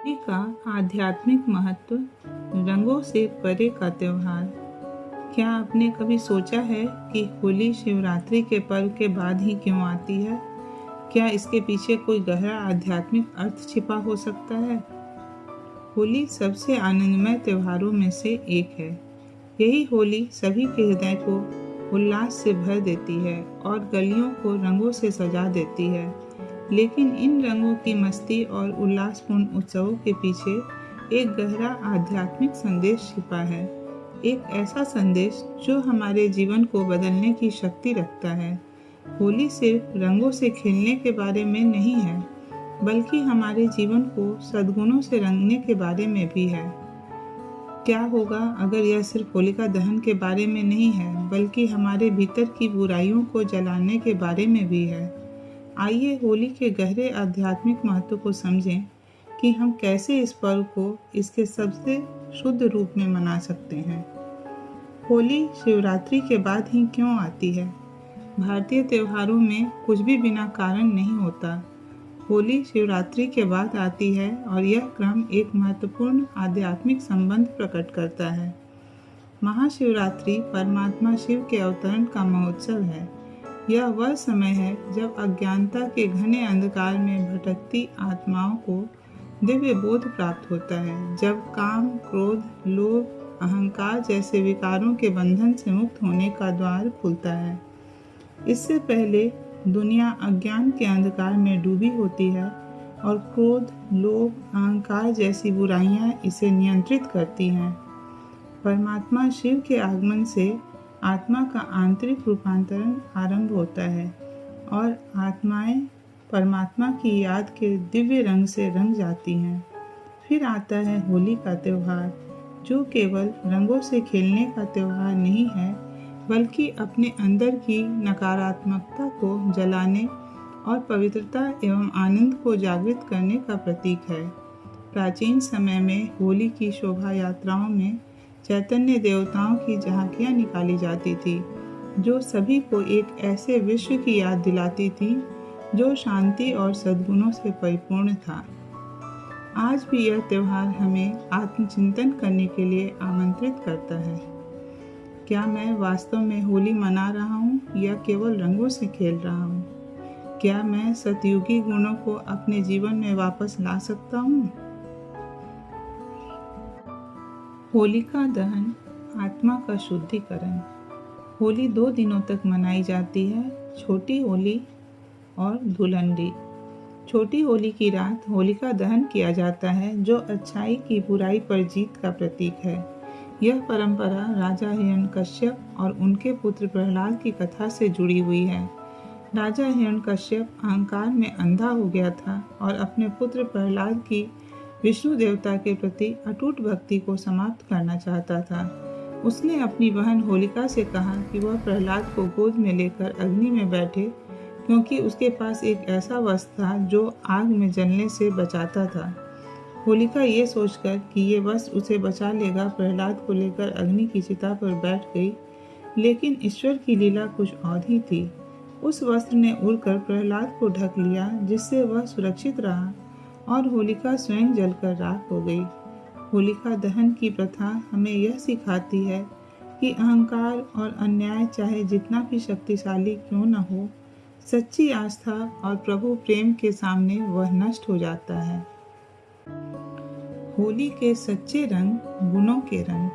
होली का आध्यात्मिक महत्व, रंगों से परे का त्योहार। क्या आपने कभी सोचा है कि होली शिवरात्रि के पर्व के बाद ही क्यों आती है? क्या इसके पीछे कोई गहरा आध्यात्मिक अर्थ छिपा हो सकता है? होली सबसे आनंदमय त्योहारों में से एक है। यही होली सभी के हृदय को उल्लास से भर देती है और गलियों को रंगों से सजा देती है। लेकिन इन रंगों की मस्ती और उल्लासपूर्ण उत्सवों के पीछे एक गहरा आध्यात्मिक संदेश छिपा है। एक ऐसा संदेश जो हमारे जीवन को बदलने की शक्ति रखता है। होली सिर्फ रंगों से खेलने के बारे में नहीं है, बल्कि हमारे जीवन को सद्गुणों से रंगने के बारे में भी है। क्या होगा अगर यह सिर्फ होलिका दहन के बारे में नहीं है, बल्कि हमारे भीतर की बुराइयों को जलाने के बारे में भी है। आइए होली के गहरे आध्यात्मिक महत्व को समझें कि हम कैसे इस पर्व को इसके सबसे शुद्ध रूप में मना सकते हैं। होली शिवरात्रि के बाद ही क्यों आती है? भारतीय त्योहारों में कुछ भी बिना कारण नहीं होता। होली शिवरात्रि के बाद आती है और यह क्रम एक महत्वपूर्ण आध्यात्मिक संबंध प्रकट करता है। महाशिवरात्रि परमात्मा शिव के अवतरण का महोत्सव है। यह वह समय है जब अज्ञानता के घने अंधकार में भटकती आत्माओं को दिव्य बोध प्राप्त होता है, जब काम, क्रोध, लोभ, अहंकार जैसे विकारों के बंधन से मुक्त होने का द्वार खुलता है। इससे पहले दुनिया अज्ञान के अंधकार में डूबी होती है और क्रोध, लोभ, अहंकार जैसी बुराइयां इसे नियंत्रित करती हैं। परमात्मा शिव के आगमन से आत्मा का आंतरिक रूपांतरण आरंभ होता है और आत्माएं परमात्मा की याद के दिव्य रंग से रंग जाती हैं। फिर आता है होली का त्योहार, जो केवल रंगों से खेलने का त्योहार नहीं है, बल्कि अपने अंदर की नकारात्मकता को जलाने और पवित्रता एवं आनंद को जागृत करने का प्रतीक है। प्राचीन समय में होली की शोभा यात्राओं में चैतन्य देवताओं की झांकियां निकाली जाती थी, जो सभी को एक ऐसे विश्व की याद दिलाती थी जो शांति और सद्गुणों से परिपूर्ण था। आज भी यह त्योहार हमें आत्मचिंतन करने के लिए आमंत्रित करता है। क्या मैं वास्तव में होली मना रहा हूँ या केवल रंगों से खेल रहा हूँ? क्या मैं सतयुगी गुणों को अपने जीवन में वापस ला सकता हूँ? होलिका दहन, आत्मा का शुद्धिकरण। होली 2 दिनों तक मनाई जाती है, छोटी होली और धुलंडी। छोटी होली की रात होलिका दहन किया जाता है, जो अच्छाई की बुराई पर जीत का प्रतीक है। यह परंपरा राजा हिरण्यकश्यप और उनके पुत्र प्रहलाद की कथा से जुड़ी हुई है। राजा हिरण्यकश्यप अहंकार में अंधा हो गया था और अपने पुत्र प्रहलाद की विष्णु देवता के प्रति अटूट भक्ति को समाप्त करना चाहता था। उसने अपनी बहन होलिका से कहा कि वह प्रहलाद को गोद में लेकर अग्नि में बैठे, क्योंकि उसके पास एक ऐसा वस्त्र था जो आग में जलने से बचाता था। होलिका ये सोचकर कि ये वस्त्र उसे बचा लेगा, प्रहलाद को लेकर अग्नि की चिता पर बैठ गई। लेकिन ईश्वर की लीला कुछ और ही थी। उस वस्त्र ने उड़कर प्रहलाद को ढक लिया, जिससे वह सुरक्षित रहा और होलिका स्वयं जलकर राख हो गई। होलिका दहन की प्रथा हमें यह सिखाती है कि अहंकार और अन्याय चाहे जितना भी शक्तिशाली क्यों न हो, सच्ची आस्था और प्रभु प्रेम के सामने वह नष्ट हो जाता है। होली के सच्चे रंग, गुणों के रंग।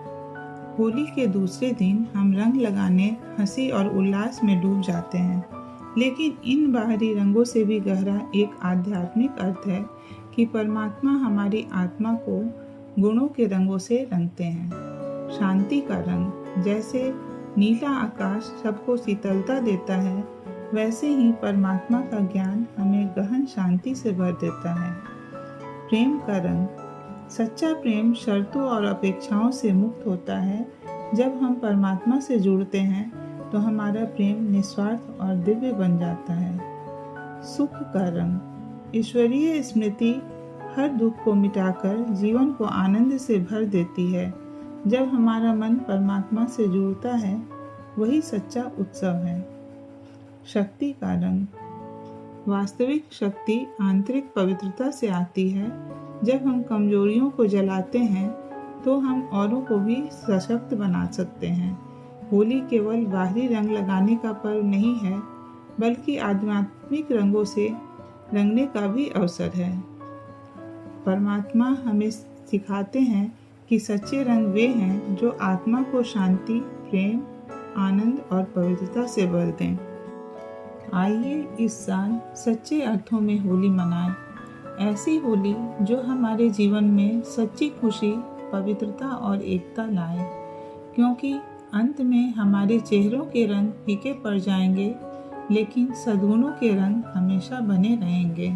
होली के दूसरे दिन हम रंग लगाने, हंसी और उल्लास में डूब जाते हैं, लेकिन इन बाहरी रंगों से भी गहरा एक आध्यात्मिक अर्थ है कि परमात्मा हमारी आत्मा को गुणों के रंगों से रंगते हैं। शांति का रंग, जैसे नीला आकाश सबको शीतलता देता है, वैसे ही परमात्मा का ज्ञान हमें गहन शांति से भर देता है। प्रेम का रंग, सच्चा प्रेम शर्तों और अपेक्षाओं से मुक्त होता है। जब हम परमात्मा से जुड़ते हैं तो हमारा प्रेम निस्वार्थ और दिव्य बन जाता है। सुख का रंग, ईश्वरीय स्मृति हर दुख को मिटाकर जीवन को आनंद से भर देती है। जब हमारा मन परमात्मा से जुड़ता है, वही सच्चा उत्सव है। शक्ति का रंग, वास्तविक शक्ति आंतरिक पवित्रता से आती है, जब हम कमजोरियों को जलाते हैं तो हम औरों को भी सशक्त बना सकते हैं। होली केवल बाहरी रंग लगाने का पर्व नहीं है, बल्कि आध्यात्मिक रंगों से रंगने का भी अवसर है। परमात्मा हमें सिखाते हैं कि सच्चे रंग वे हैं जो आत्मा को शांति, प्रेम, आनंद और पवित्रता से भर दें। आइए इस साल सच्चे अर्थों में होली मनाएं। ऐसी होली जो हमारे जीवन में सच्ची खुशी, पवित्रता और एकता लाए, क्योंकि अंत में हमारे चेहरों के रंग फीके पड़ जाएंगे, लेकिन सद्गुणों के रंग हमेशा बने रहेंगे।